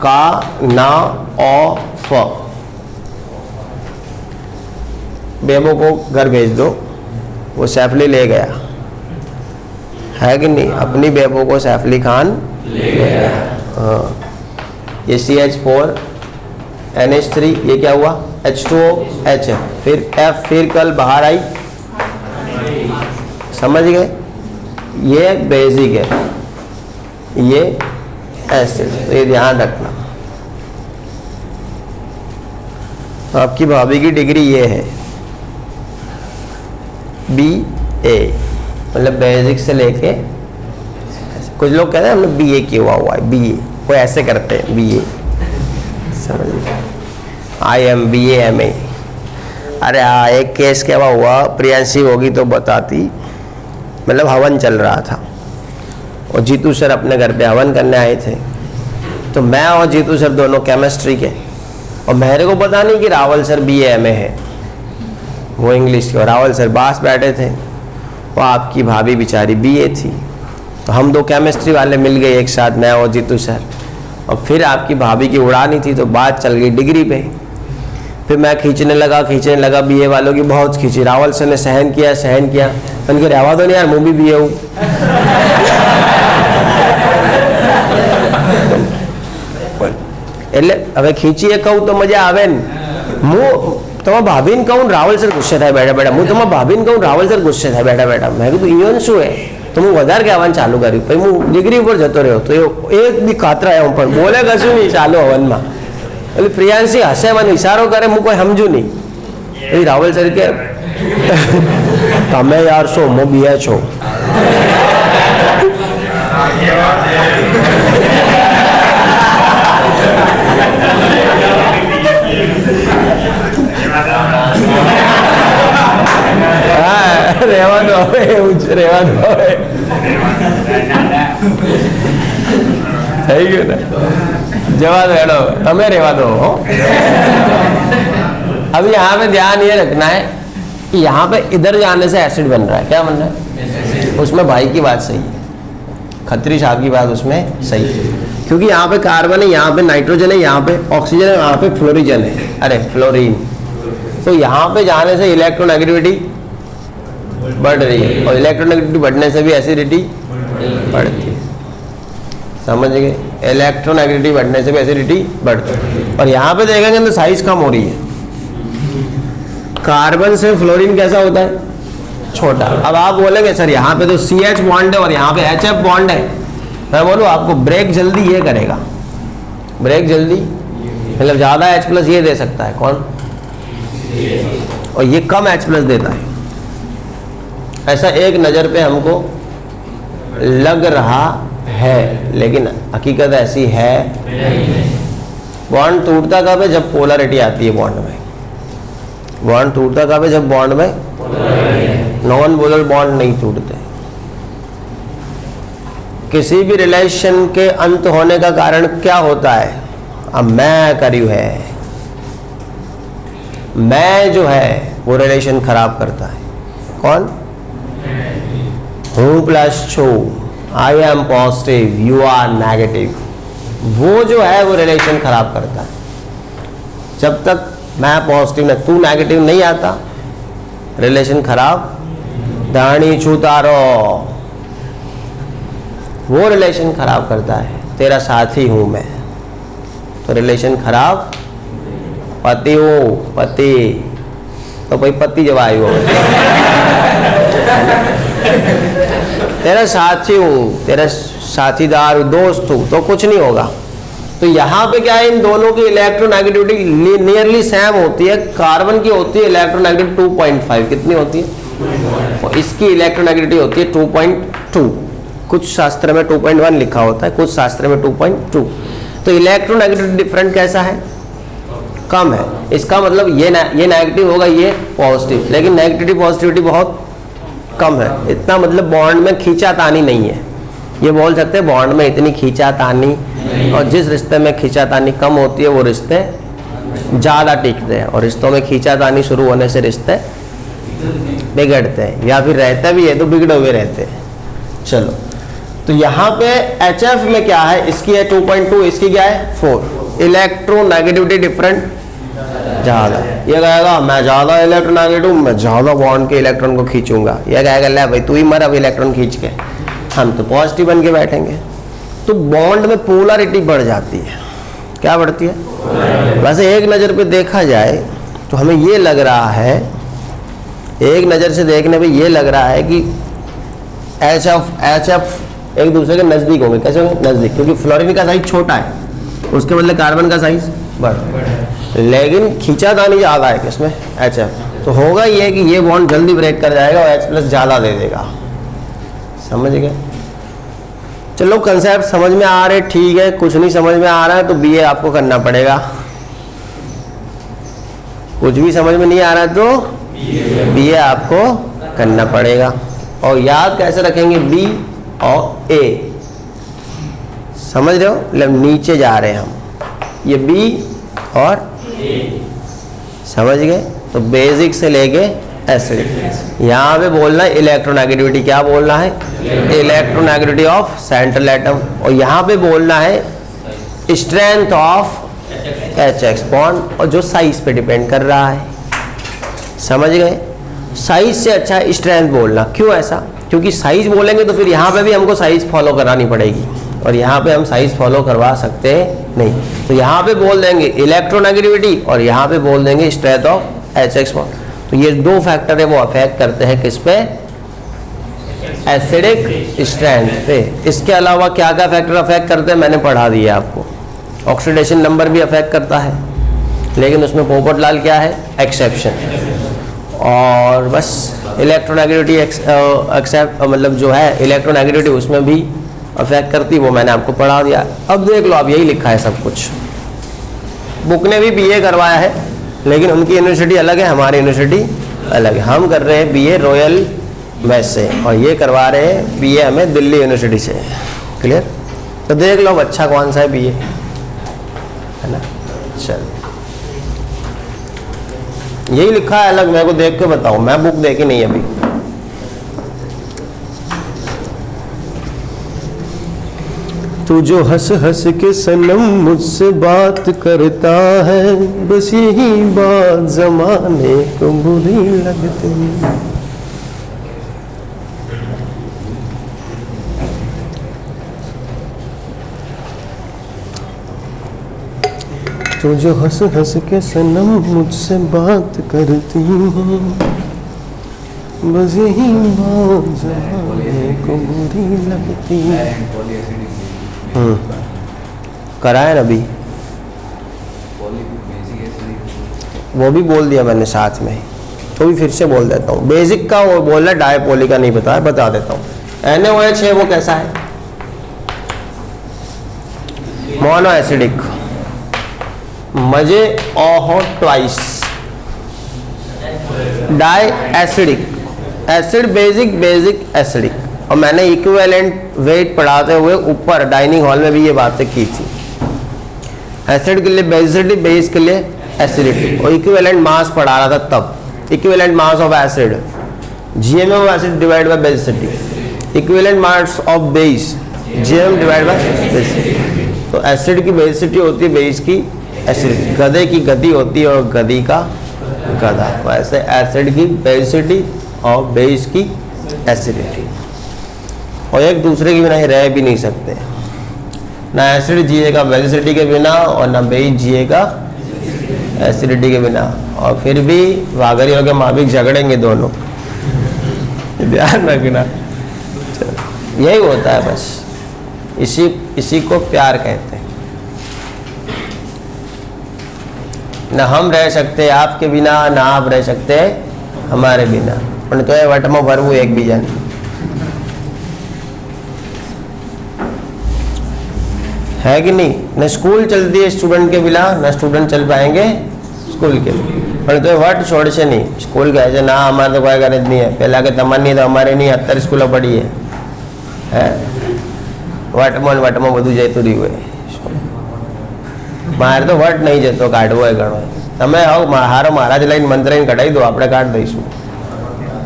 का ना ओ फ, बेबो को घर भेज दो, वो सैफ अली ले गया, है कि नहीं? अपनी बेबो को सैफ अली खान ले गया। हाँ, ये CH4 NH3, ये क्या हुआ? H2O H, फिर F, फिर कल बाहर आई, समझ गए? ये बेसिक है, ये एसिड, तो ये ध्यान रखना। तो आपकी भाभी की डिग्री ये है BA, मतलब बेसिक से लेके, कुछ लोग कहते हैं हमने BA किया हुआ है, BA, वो ऐसे करते हैं BA, समझ? IM BA MA। अरे हाँ, एक केस क्या हुआ, प्रियांशी होगी तो बताती, मतलब हवन चल रहा था और जीतू सर अपने घर पे हवन करने आए थे, तो मैं और जीतू सर दोनों केमिस्ट्री के, और मेरे को पता नहीं कि रावल सर BA MA है, वो इंग्लिश के, और रावल सर पास बैठे थे, वो आपकी भाभी बेचारी BA थी, तो हम दो केमिस्ट्री वाले मिल गए एक साथ, मैं और जीतू सर, और फिर आपकी भाभी की उड़ानी थी तो बात चल गई डिग्री पे। फिर मैं खींचने लगा BA वालों की बहुत खींची, रावल सर ने सहन किया, मैंने कहा रहवा दो नहीं यार, मैं भी BA हूँ। એટલે હવે ખીચીએ કહું તો મજા આવે ને, હું તમારા ભાભીને કહું રાવલ સર ગુસ્સે થાય બેઠા બેઠા, હું તમારા ભાભીને કહું રાવલ સર ગુસ્સે થાય બેઠા બેઠા, મેં કીધું અહીંયા શું હે, તો હું વધારે કહેવાનું ચાલુ કર્યું, પછી હું ડિગ્રી ઉપર જતો રહ્યો, તો એક બી કાતરાયો પણ બોલે કશું નહીં ચાલુ હવનમાં, એટલે પ્રિયાંશી હસે મને ઇશારો કરે, હું કોઈ સમજુ નહીં, એ રાવલ સર કે તમે યાર છો હું BA છો। રહેવા દો હવે, એવું છે, રહેવા દો હવે, થઈ ગયું ને, જવા दो हेलो, તમે રહેવા दो। अब यहाँ पे ध्यान ये रखना है कि यहाँ पे इधर जाने से एसिड बन रहा है, क्या बन रहा है? उसमें भाई की बात सही है, खत्री साहब की बात उसमें सही है, क्योंकि यहाँ पे कार्बन है, यहाँ पे नाइट्रोजन है, यहाँ पे ऑक्सीजन है, यहाँ पे फ्लोरिजन है, अरे फ्लोरीन, तो यहाँ पे जाने से इलेक्ट्रोनेगेटिविटी बढ़ रही है, और इलेक्ट्रोनेगेटिविटी बढ़ने से भी एसिडिटी बढ़ती है, समझ गए? इलेक्ट्रोनेगेटिविटी बढ़ने से भी एसिडिटी बढ़ती है, और यहाँ पे देखेंगे तो साइज कम हो रही है, कार्बन से फ्लोरीन कैसा होता है? छोटा। अब आप बोलेंगे सर यहाँ पे तो CH बॉन्ड है और यहाँ पे HF बॉन्ड है, मैं बोलूँ आपको ब्रेक जल्दी ये करेगा, ब्रेक जल्दी मतलब ज़्यादा H+ ये दे सकता है, कौन? और ये कम H+ देता है, ऐसा एक नज़र पे हमको लग रहा है, लेकिन हकीकत ऐसी है। बॉन्ड टूटता कब है? जब पोलरिटी आती है बॉन्ड में, बॉन्ड टूटता कब है? जब बॉन्ड में नॉन पोलर बॉन्ड नहीं टूटते। किसी भी रिलेशन के अंत होने का कारण क्या होता है? अब मैं करी है, मैं जो है वो रिलेशन खराब करता है, कौन? हूँ प्लस छू, I am positive, you are negative, वो जो है वो रिलेशन खराब करता है। जब तक मैं पॉजिटिव ना तू नेगेटिव नहीं आता, रिलेशन खराब। दानी छू तारो, वो रिलेशन खराब करता है। तेरा साथी हूं मैं, तो रिलेशन खराब। पति हो, पति तो भाई पति जब आई हो, तेरा साथी हूँ, तेरा साथीदार हूँ, दोस्त हूँ, तो कुछ नहीं होगा। तो यहाँ पे क्या है, इन दोनों की इलेक्ट्रोनेगेटिविटी नियरली सेम होती है। कार्बन की होती है इलेक्ट्रोनेगेटिव 2.5, कितनी होती है? और इसकी इलेक्ट्रोनेगेटिविटी होती है 2.2। कुछ शास्त्र में 2.1 लिखा होता है, कुछ शास्त्र में 2.2। तो इलेक्ट्रोनेगेटिव डिफरेंट कैसा है? कम है। इसका मतलब ये नेगेटिव होगा, ये पॉजिटिव, लेकिन नेगेटिविटी पॉजिटिविटी बहुत कम है। इतना मतलब बॉन्ड में खींचातानी नहीं है। ये बोल सकते हैं बॉन्ड में इतनी खींचातानी, और जिस रिश्ते में खींचातानी कम होती है वो रिश्ते ज़्यादा टिकते हैं, और रिश्तों में खींचातानी शुरू होने से रिश्ते बिगड़ते हैं, या फिर रहते भी है तो बिगड़े हुए रहते हैं। चलो तो यहाँ पे HF में क्या है, इसकी है 2.2, इसकी क्या है 4। इलेक्ट्रोनेगेटिविटी डिफरेंट ज़्यादा। ये कहेगा मैं ज़्यादा इलेक्ट्रोनेगेटिव, मैं ज़्यादा बॉन्ड के इलेक्ट्रॉन को खींचूंगा। ये कहेगा ले भाई तू ही मर अब इलेक्ट्रॉन खींच के, हम तो पॉजिटिव बन के बैठेंगे। तो बॉन्ड में पोलरिटी बढ़ जाती है। क्या बढ़ती है? वैसे एक नज़र पे देखा जाए तो हमें ये लग रहा है, एक नज़र से देखने पे ये लग रहा है कि HF एक दूसरे के नज़दीक होंगे। कैसे होंगे? नज़दीक, क्योंकि फ्लोरीन का साइज छोटा है, उसके बदले कार्बन का साइज बड़ा, लेकिन खींचातानी ज़्यादा है किसमें? HF। तो होगा ये कि ये बॉन्ड जल्दी ब्रेक कर जाएगा और H+ ज़्यादा दे देगा। समझ गए? चलो कंसेप्ट समझ में आ रहे, ठीक है। कुछ नहीं समझ में आ रहा है तो BA आपको करना पड़ेगा। कुछ भी समझ में नहीं आ रहा है तो BA आपको करना पड़ेगा। और याद कैसे रखेंगे? B और A, समझ रहे हो? मतलब नीचे जा रहे हैं हम, ये B और A, समझ गए? तो बेसिक से लेके एसिड। यहाँ पे बोलना है इलेक्ट्रोनेगेटिविटी। क्या बोलना है? Electronegativity of central atom. और यहाँ पे बोलना है स्ट्रेंथ ऑफ HX बॉन्ड, और जो साइज पे डिपेंड कर रहा है। समझ गए? साइज से अच्छा स्ट्रेंथ बोलना। क्यों ऐसा? क्योंकि साइज बोलेंगे तो फिर यहाँ पे भी हमको साइज फॉलो करानी पड़ेगी, और यहाँ पे हम साइज फॉलो करवा सकते नहीं। तो यहाँ पे बोल देंगे इलेक्ट्रोनेगेटिविटी और यहाँ पे बोल देंगे स्ट्रेंथ ऑफ HX बॉन्ड। तो ये दो फैक्टर है वो अफेक्ट करते हैं किस पे? एसिडिक स्ट्रेंथ पे। इसके अलावा क्या क्या फैक्टर अफेक्ट करते हैं मैंने पढ़ा दिया आपको। ऑक्सीडेशन नंबर भी अफेक्ट करता है, लेकिन उसमें पोपटलाल क्या है? एक्सेप्शन। और बस इलेक्ट्रोनेगेटिविटी एक्सेप्ट मतलब जो है इलेक्ट्रोनेगेटिविटी उसमें भी अफेक्ट करती, वो मैंने आपको पढ़ा दिया। अब देख लो, अब यही लिखा है सब कुछ। बुक ने भी BA करवाया है, लेकिन उनकी यूनिवर्सिटी अलग है, हमारी यूनिवर्सिटी अलग है। हम कर रहे हैं BA रॉयल मैथ्स से, और ये करवा रहे हैं BA हमें दिल्ली यूनिवर्सिटी से। क्लियर? तो देख लो अच्छा कौन सा है BA, है ना? चल, यही लिखा है अलग, मेरे को देख के बताओ, मैं बुक देखी नहीं अभी। तू जो हंस हंस के सनम मुझसे बात करता है, बस यही बात जमाने को बुरी लगती। तू जो हंस हंस के सनम मुझसे बात करती है, बस यही बात जमाने को बुरी लगती। कराए ना अभी, वो भी बोल दिया मैंने साथ में, तो भी फिर से बोल देता हूँ। बेसिक का वो बोल रहा है, डायपोली का नहीं बताया, बता देता हूँ। NaOH है वो कैसा है? Mono acidic. मजे ओहो twice. Di acidic, acid basic, basic acidic. और मैंने इक्विवेलेंट वेट पढ़ाते हुए ऊपर डाइनिंग हॉल में भी ये बातें की थी। एसिड के लिए बेसिसिटी, बेस के लिए एसिडिटी, और इक्विवेलेंट मास पढ़ा रहा था तब। Equivalent mass of acid GMM of acid divide by basicity, equivalent mass of base GMM divide by basicity. तो एसिड की बेसिसिटी होती है बेस की एसिडिटी, गधे की गति होती है और गधी का गधा। वैसे एसिड की बेसिसिटी और बेस की एसिडिटी, और एक दूसरे के बिना ही रह भी नहीं सकते। ना एसिड जिएगा बेसिसिटी के बिना, और ना बेस जिएगा एसिडिटी के बिना। और फिर भी वागरियों के माफिक झगड़ेंगे दोनों, ध्यान रखना। यही होता है बस, इसी को प्यार कहते हैं। ना हम रह सकते आपके बिना, ना आप रह सकते हमारे बिना। पण तो वटमा भरवू एक बीजा है कि नहीं? न स्कूल चलती है स्टूडेंट के बिना, न स्टूडेंट चल पाएंगे स्कूल के। पर तो वट छोड़ से नहीं स्कूल कहे છે, ना हमारे तो कोई गरज नहीं है, पहला के तमन्नी तो हमारे नहीं, 70 स्कूलों पड़ी है। वटमा બધું જતું રહ્યું હોય, મારે તો વટ નહીં જતો, કાઢવો હોય ઘણો। તમે આવો હારો મહારાજ લઈને મંત્રાઈને કઢાઈ દો, આપણે કાઢ દઈશું।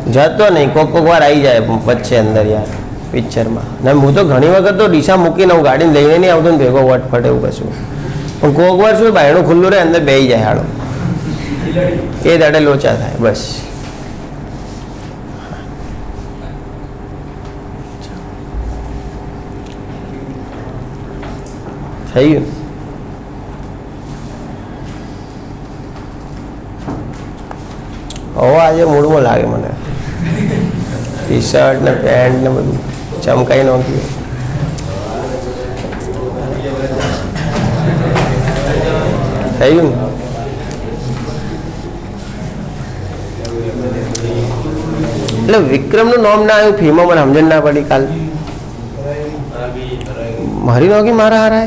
જતો નહીં, કોક વાર આવી જાય વચ્ચે અંદર યાર, પિક્ચરમાં ને હું તો ઘણી વખત તો ડીસા મૂકીને હું ગાડીને લઈને નહીં આવતો ને ભેગો વટ ફટે એવું કશું, પણ કોક વાર શું બાયણું ખુલ્લું રહે અંદર બેસી જાય હાડો, એ દાડે લોચા થાય બસ. થઈ ગયું. હવે આજે મૂડમાં લાગે મને, ટી શર્ટ ને પેન્ટ ને બધું ચમકાઈ નાખ્યું. થઈ ગયું ને? એટલે વિક્રમનું નામ ના આવ્યું ફીમાં મને સમજણ ના પડી કાલ. મારી નોકી મારા હારા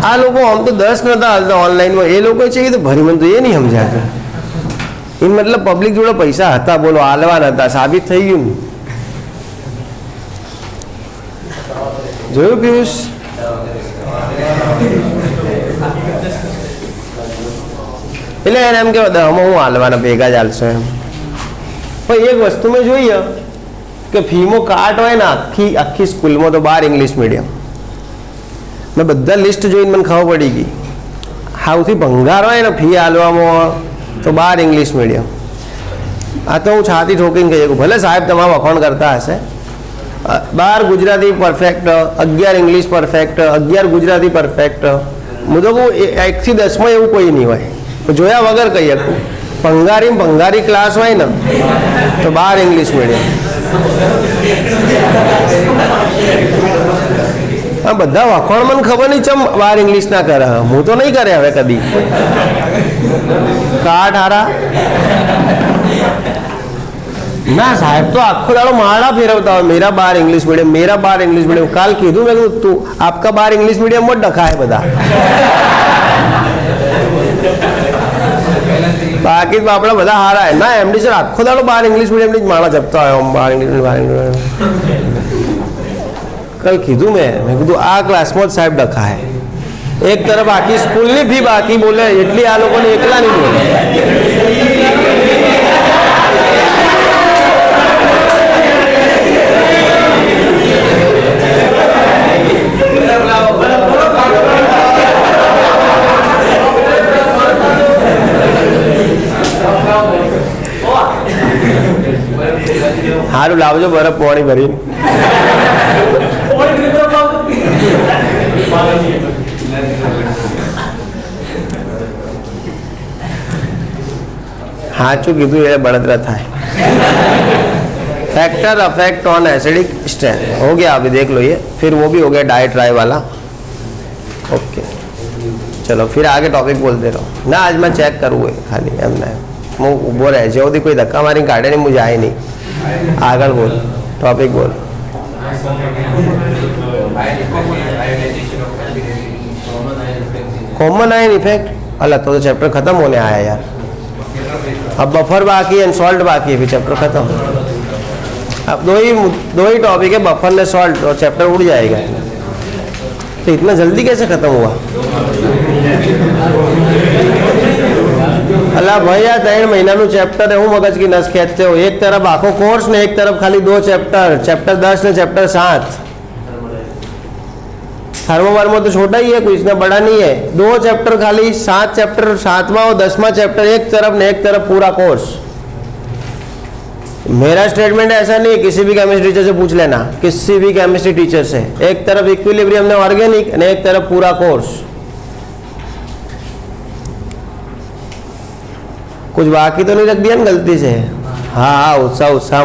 આ લોકો આમ તો 10 નતા હાલતા ઓનલાઈનમાં, એ લોકો છે કે ભરી મને તો એ નહીં સમજાતું. એ મતલબ પબ્લિક જોડે પૈસા હતા, બોલો હાલવાના હતા, સાબિત થઈ ગયું ને. જોયું પિયુષ? એટલે એને એમ કે દહમાં હું હાલવાના ભેગા જ હાલશો એમ. પણ એક વસ્તુ મેં જોઈએ કે ફીમાં કાટ હોય ને આખી આખી સ્કૂલમાં તો 12 ઇંગ્લિશ મીડિયમ. મેં બધા લિસ્ટ જોઈને મને ખબર પડી ગઈ, સૌથી ભંગાર હોય ને ફી હાલવામાં તો 12 ઇંગ્લિશ મીડિયમ. આ તો હું છાતી ઠોકીને કહી શકું, ભલે સાહેબ તમારા વખાણ કરતા હશે, 12 Gujarati perfect, 11 English perfect, 11 Gujarati perfect. હું તો કહું 1 થી 10માં એવું કોઈ નહીં હોય, જોયા વગર કહી શકું. ભંગારી ક્લાસ હોય ને તો 12 ઇંગ્લિશ મીડિયમ. આ બધા વખાણ મને ખબર નહીં ચમ 12 ઇંગ્લિશ ના કરે, હું તો નહીં કરે હવે કદી. કાટ હારા ના સાહેબ તો આખો દાડો માળા ફેરવતા હોય, મેરા 12 ઇંગ્લિશ મીડિયમ, મેરા 12 ઇંગ્લિશ મીડિયમ. કાલ કીધું મેં કીધું તું આપકા 12 ઇંગ્લિશ મીડિયમ માં ડખા હે બધા, બાકી તો આપણા બધા હારા હે ના. એમડી સર આખો દાડો 12 ઇંગ્લિશ મીડિયમ ની જ માળા જપતા હોય, 12 ઇંગ્લિશ. કાલ કીધું મેં કીધું આ ક્લાસમાં જ સાહેબ ડખા હે. એક તરફ આખી સ્કૂલની ફી બાકી બોલે એટલી આ લોકોને એકલા નહીં બોલે. સારું લાવજો બરફ પાણી ભરીને. સાચું કીધું એ બળતરા થાય. Factor affect on acidic strain हो गया, अभी देख लो ये, फिर वो भी हो गया डाइट ट्राई वाला. ओके चलो फिर आगे टॉपिक बोलते रहो ना. आज मैं चेक करूँ खाली एमने હું ઊભો રહે જ્યાં સુધી કોઈ ધક્કા મારી કાઢે નહીં હું જાય નહીં. આગળ બોલ, टॉपिक बोल. कॉमन आयन इफेक्ट अलग तो चैप्टर खत्म होने आया यार. अब बफर बाकी है, सॉल्ट बाकी है, फिर चैप्टर खत्म. अब दो ही टॉपिक है, बफर ने सॉल्ट, और चैप्टर उड़ जाएगा. तो इतना जल्दी कैसे खत्म हुआ? अल्लाह भाई आ 3 महीनाનું ચેપ્ટર है, હું મગજ की नस ખેંચते हो. एक तरफ आखो कोर्स ने एक तरफ खाली 2 चैप्टर, चैप्टर 10 ने चैप्टर 7. थर्मोवार में तो छोटा ही है, कोई इसमें बड़ा नहीं है. 2 चैप्टर खाली, 7 चैप्टर 7वां और 10वां चैप्टर एक तरफ ने एक तरफ पूरा कोर्स. मेरा स्टेटमेंट ऐसा नहीं है, किसी भी केमिस्ट्री टीचर से पूछ लेना, किसी भी केमिस्ट्री टीचर से. एक तरफ इक्विलिब्रियम ने ऑर्गेनिक और एक तरफ पूरा कोर्स. कुछ बाकी तो नहीं रख दिया ना गलती से? हाँ हाँ उत्साह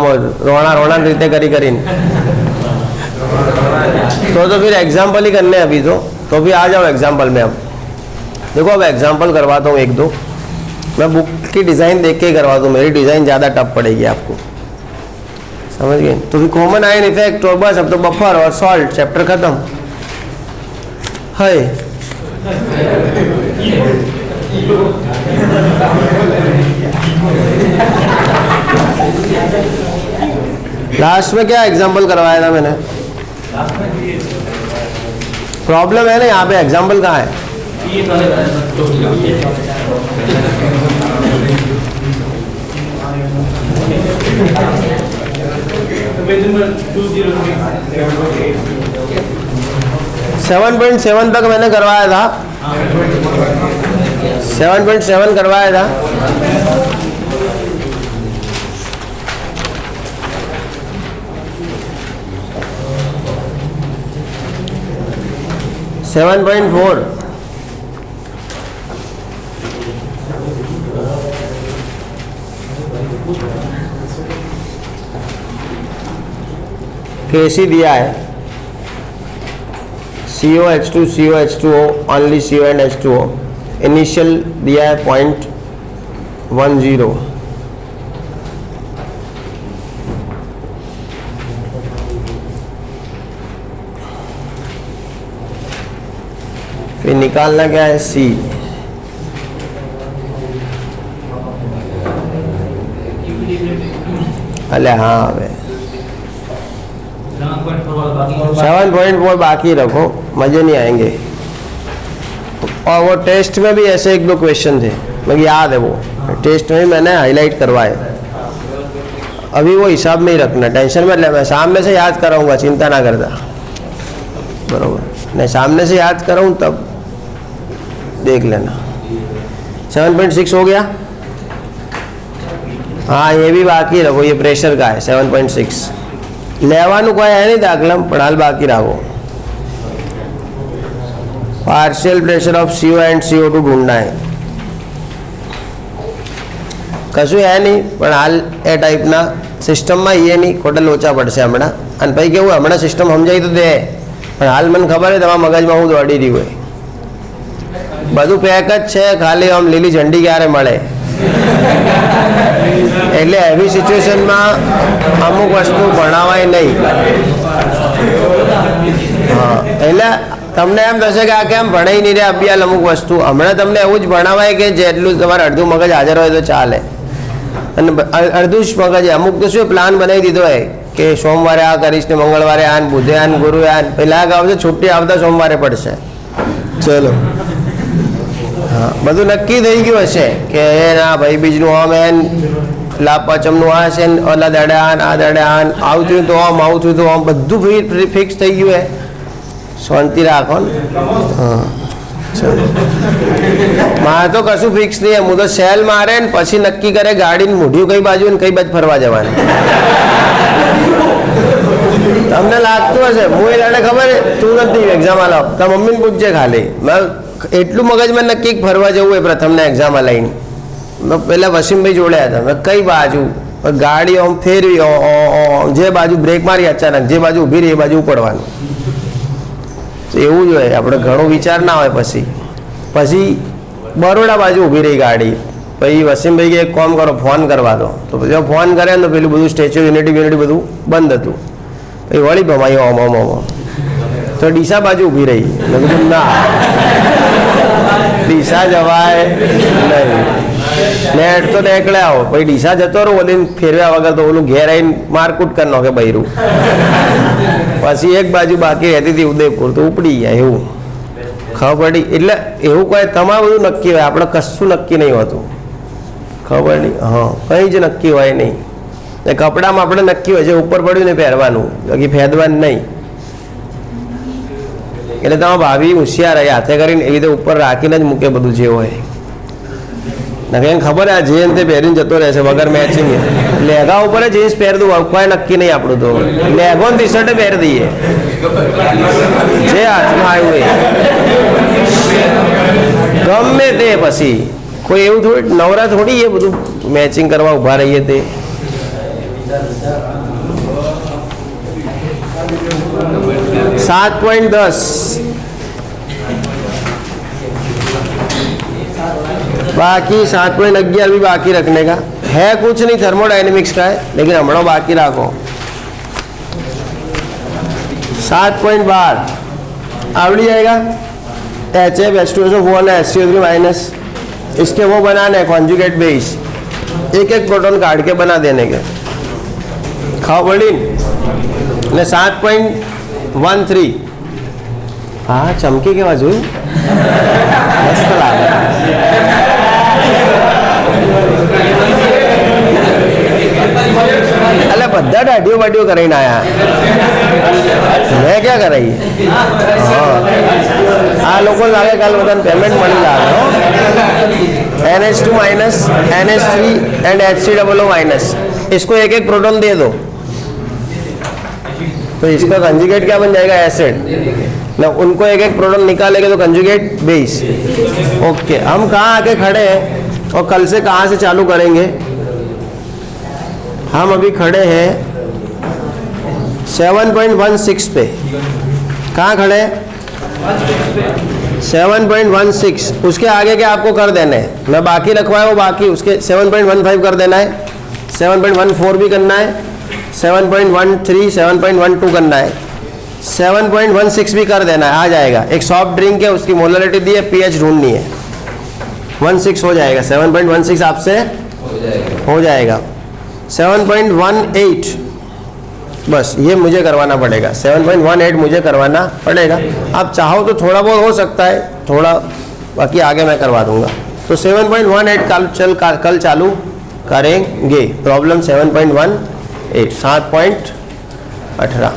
रोना रीते करी तो फिर एग्जाम्पल ही करने अभी तो भी आ जाओ एग्जाम्पल में. अब देखो अब एग्जाम्पल करवाता हूँ 1-2. मैं बुक की डिज़ाइन देख के ही करवा दूँ, मेरी डिज़ाइन ज़्यादा टफ पड़ेगी आपको, समझ गए? तो फिर कॉमन आयन इफेक्ट और बस अब तो बफर और सॉल्ट चैप्टर खत्म है. लास्ट में क्या एग्जाम्पल करवाया था मैंने? प्रॉब्लम है ना यहाँ पे, एग्जाम्पल कहाँ है? 7.7 तक मैंने करवाया था, 7.7 करवाया था। सेवन पॉइंट 4 केसी दिया है, COH2 COH2O only CO and H2O। Initial दिया है 0.10। फिर निकालना क्या है, C। अरे हाँ, હવે 7.4 बाकी रखो, मजे नहीं आएंगे। और वो टेस्ट में भी ऐसे 1-2 क्वेश्चन थे, मुझे याद है, वो टेस्ट में भी मैंने हाईलाइट करवाए। अभी वो हिसाब में ही रखना, टेंशन मत ले, मैं सामने से याद कराऊंगा, चिंता ना करता, बरोबर। नहीं, सामने से याद कराऊँ तब देख लेना। 7.6 हो गया। हाँ, ये भी बाकी रखो, ये प्रेशर का है 7.6। લેવાનું કોઈ है नहीं दाखला, પણ હાલ બાકી રાખો। Partial pressure of CO and CO2 ઢૂંढना है। કશું है नहीं, પણ હાલ એ ટાઈપના સિસ્ટમમાં એ નહીં, ખોટા લોચા પડશે હમણાં। અને પછી કેવું, હમણાં સિસ્ટમ સમજાઈ તો દે, પણ હાલ મને ખબર है તમારા મગજમાં હું દોડી રહ્યું હોય। બધું પેક જ છે, ખાલી આમ લીલી ઝંડી ક્યારે મળે। એટલે એવી સિચ્યુએશનમાં અમુક વસ્તુ ભણાવાય નહીં। હા, એટલે તમને એમ થશે કે આ કેમ ભણાઈ નહીં રહ્યા અભ્યાલ અમુક વસ્તુ। હમણાં તમને એવું જ ભણાવાય કે જેટલું તમારે અડધું મગજ હાજર હોય તો ચાલે, અને અડધું જ મગજ। અમુક તો શું પ્લાન બનાવી દીધો હોય કે સોમવારે આ કરીશ ને મંગળવારે આ ને બુધે આ ને ગુરુએ આ, પેલા આવશે છૂટી આવતા સોમવારે પડશે, ચલો। હા, બધું નક્કી થઈ ગયું હશે કે ના ભાઈ બીજનું આમ એન લાભ પાંચમનું આ છે ને ઓલા દાડે આન આ દાડે આન, આવું થયું તો આમ આવું થયું તો આમ, બધું ફિક્સ થઈ ગયું હે। શાંતિ રાખો ને। હા, ચલો। મારે તો કશું ફિક્સ નહીં, હું તો સેલ મારે ને પછી નક્કી કરે ગાડીને મૂઢ્યું કઈ બાજુ ને કઈ બાજુ ફરવા જવાનું। તમને લાગતું હશે હું એ દાડે ખબર તું નથી એક્ઝામ આલો, તારા મમ્મીને પૂછજે ખાલી। મેં એટલું મગજમાં નક્કી ફરવા જવું હોય પ્રથમને એક્ઝામમાં લઈને। મેં પહેલાં વસીમભાઈ જોડે હતા, મેં કઈ બાજુ ગાડી આમ ફેરવી, જે બાજુ બ્રેક મારી અચાનક જે બાજુ ઊભી રહી એ બાજુ ઉપડવાનું। એવું જ હોય, આપણે ઘણો વિચાર ના હોય। પછી બરોડા બાજુ ઊભી રહી ગાડી, પછી વસીમભાઈ કે એક કામ કરો ફોન કરવા દો, તો પછી ફોન કરે ને તો પેલું બધું સ્ટેચ્યુ યુનિટી બધું બંધ હતું। પછી વળી ભમાઈ ઓમ ઓમ ઓમ, તો ડીસા બાજુ ઊભી રહી। મેં કીધું ના, ડીસા જવાય નહીં, નેટ તો નીકળે આવો, પછી ડીસા જતો રહો બોલીને ફેરવ્યા વગર તો ઓલું ઘેર આવીને મારકૂટ કરી નાખે બૈરું। પછી એક બાજુ બાકી રહેતી હતી ઉદયપુર, તો ઉપડી જાય એવું ખબર પડી। એટલે એવું કોઈ તમારું બધું નક્કી હોય, આપણે કશું નક્કી નહીં હોતું, ખબર નહીં। હા, કંઈ જ નક્કી હોય નહીં। એ કપડામાં આપણે નક્કી હોય છે ઉપર પડ્યું ને પહેરવાનું, બાકી ફેદવાનું નહીં। એટલે તમારા ભાભી હોશિયાર હોય, હાથે કરીને એવી રીતે ઉપર રાખીને જ મૂકે બધું જે હોય। નકે ખબર આ જીન્સ તે પહેરીને જતો રહેશે વગર મેચિંગ। લેગા ઉપર જીન્સ પહેર દઉં, કોઈ નક્કી નહીં આપણું, તો લેગો ટી શર્ટ પહેરી દઈએ જે હાથમાં આવ્યું એ, ગમે તે। પછી કોઈ એવું થોડી નવરા થોડી એ બધું મેચિંગ કરવા ઊભા રહીએ તે। 7.10 बाकी 7.11 भी बाकी रखने का है, कुछ नहीं थर्मोडायनेमिक्स का है, लेकिन हम बाकी रखो। 7.12 आवड़ी जाएगा। HF H2SO4 SCO3 माइनस, इसके वो बनाने कॉन्जुगेट बेस, एक एक प्रोटॉन काट के बना देने के। खाओ बड़ी ने 7.13 हाँ चमकी के बाजू मस्त लागे। अरे बद्दा डाडियो वाडियो कराई ना आया मैं क्या कराई हाँ लोगों लागे कल बदन पेमेंट मनी लागे NH2 minus NH3 and HCOO minus, इसको एक एक प्रोटॉन दे दो तो इसका कंजुगेट क्या बन जाएगा, एसिड ना। उनको एक एक प्रोटॉन निकालेंगे तो कंजुगेट बेस। ओके, हम कहाँ आके खड़े हैं और कल से कहाँ से चालू करेंगे? हम अभी खड़े हैं 7.16 पे। कहाँ खड़े हैं? 7.16। उसके आगे के आपको कर देना है, मैं बाकी रखवाया वो बाकी, उसके 7.15 कर देना है, 7.14 भी करना है, 7.13 7.12 करना है, 7.16 भी कर देना है, आ जाएगा। एक सॉफ्ट ड्रिंक है, उसकी मोलरिटी दी है, पीएच ढूंढनी है, 16 हो जाएगा, 7.16 आपसे हो जाएगा। 7.18 बस ये मुझे करवाना पड़ेगा, 7.18 मुझे करवाना पड़ेगा। आप चाहो तो थोड़ा बहुत हो सकता है, थोड़ा, बाकी आगे मैं करवा दूंगा। तो 7.18 कल चालू करेंगे। प्रॉब्लम 7.18 7.18